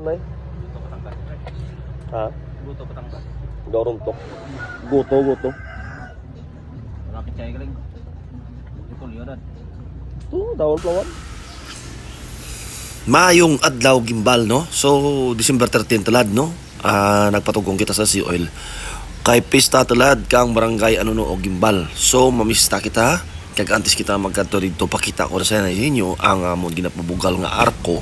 Nay? Guto Batangas. Ha? Guto Batangas. Dorong tok. Goto. Malapit siya galing. Ito liyodan. Ito, dawon plawan. Maayong adlaw gimbal no. So December 13 talad no. Nagpatugong kita sa Sea Oil. Kay pista talad kang barangay ano no o gimbal. So mamista kita kag antes kita magkadto didto pakita ko sa inyo ang amon ginapabugal nga arko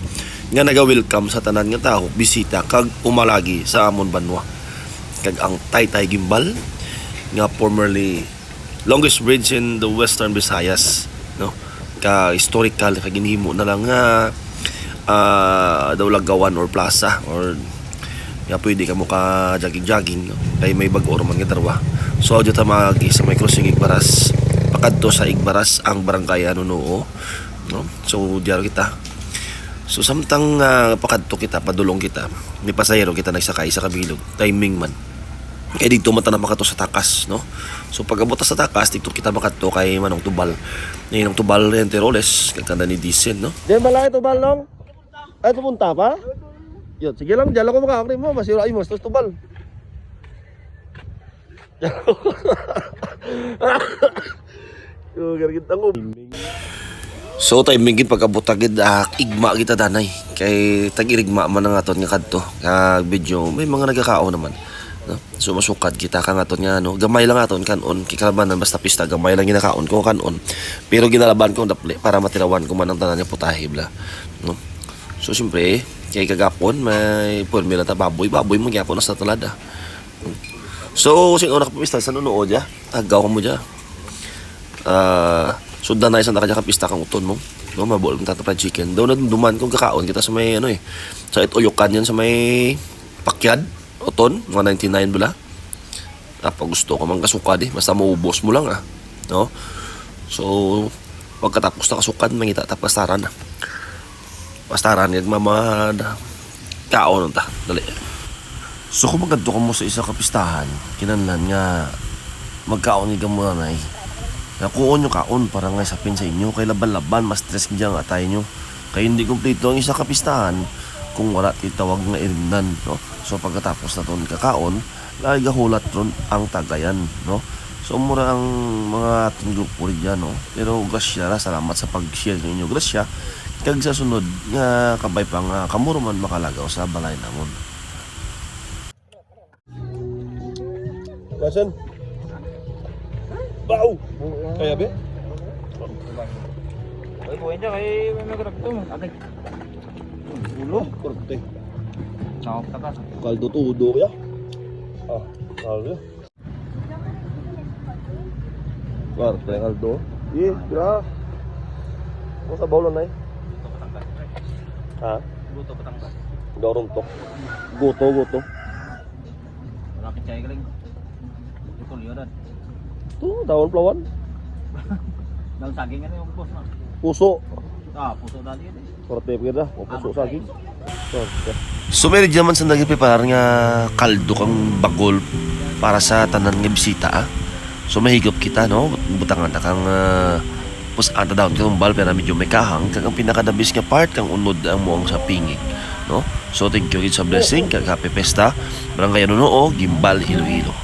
nga naga-welcome sa tanan nga tawo bisita kag umalagi sa amon banwa. Kag ang Taytay Gimbal nga formerly longest bridge in the Western Visayas no. Ka historical kag ginhimo na lang nga daw lagawan or plaza or nga pwede ka mo ka jogging no? Kaya may bago man nga darwa. So adyo ta magi sa may crossing Igbaras pakadto sa Igbaras ang barangay ano no. So diaro kita. So samtang pakadto kita padulong kita may pasahero kita nagsakay sa kabilog timing man kaya dito man ta na makato sa takas no. So pagabot sa takas dito kita makato kay Manong Tubal Ninong Tubal Renteroles kaganda ni Dicen no. Di ba lang ito balong? Ay, pupunta pa? Yun, sige lang, dyan lang ko makakakrim mo. Masira ay mo, ito tubal. Yung gargit ang So timing gid pagkabutagid igma kita danay kay tag-irigma man nga aton nga kadto kag video may mga nagkakaon naman no. So masukad kita ka aton nga no gamay lang aton kanon kikalabanan basta pista gamay lang ginakaon ko kanon pero ginalaban ko dapli para matirawan ko man ang tanan nga putahe bla no. So siyempre kay kagapon may formula ta baboy mo gyapon na sa tulada. So sino nakapista sa nunood ya agaw mo ja. Sundan na isang nakadya kapista kang uton mo no, mabol kong tatapad chicken daw na duman kong kakaon kita sa may ano sa itoyokan yan sa may pakyad uton mga 99 bala pag gusto ko mang kasukad basta maubos mo lang no. So pagkatapos na kasukan mangita tapastaran pastaran yung mamad kaon ta dali. So kung magkadto ka mo sa isa kapistahan kinanlan nga magkaon ka mo na nakuon nyo kaon para nga sapin sa inyo kay laban-laban mas stress nga atay nyo kay hindi kompleto ang isa kapistahan kung wala titawag nga irimnan no. So pagkatapos na ton kakaon lagi gahulat ron ang tagayan no. So mura ang mga ating grupo rin dyan no. Pero grasya salamat sa pag-share ninyo grasya kag sa sunod nga kabay pa nga kamuro man makalagaw sa balay namon. Basan? Bau! Kaya be? Ay, buhay niya kay may nagragto. Atay. Ulo, korte. Nakap takas. Kaldo tudo kaya? Kaldo. Korte, kaldo. Kira. Ano sa bawlan na Guto Batangas. Ha? Guto Batangas. Dorong tok. Goto. Malapit siya galing. Ito liyodan. Ito, dawon plawan. Daw saging ano yung boss na. Puso. Puso dali yun Korte pira. O puso saging. Korte. So meron naman sa nagpipreparar nga kaldo kang bagol para sa tanan nga bisita So mahigop kita no butangan na kang pus anta daw kang bal pero medyo may kahang kag ang pinakadabis nga part kang unod ang muang sa pingig no. So thank you sa blessing kag happy pesta barangay Nuno Gimbal Iloilo.